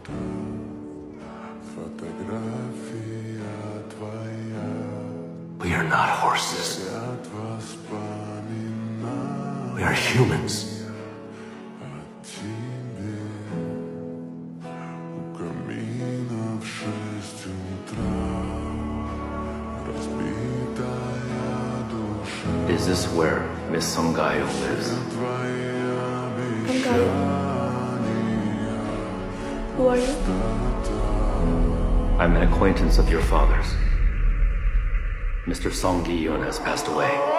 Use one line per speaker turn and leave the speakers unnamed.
We are not horses. We are humans. Is this where Miss Songayo lives?
Songayo? Who are you?
I'm an acquaintance of your father's. Mr. Song Gi-Hun has passed away.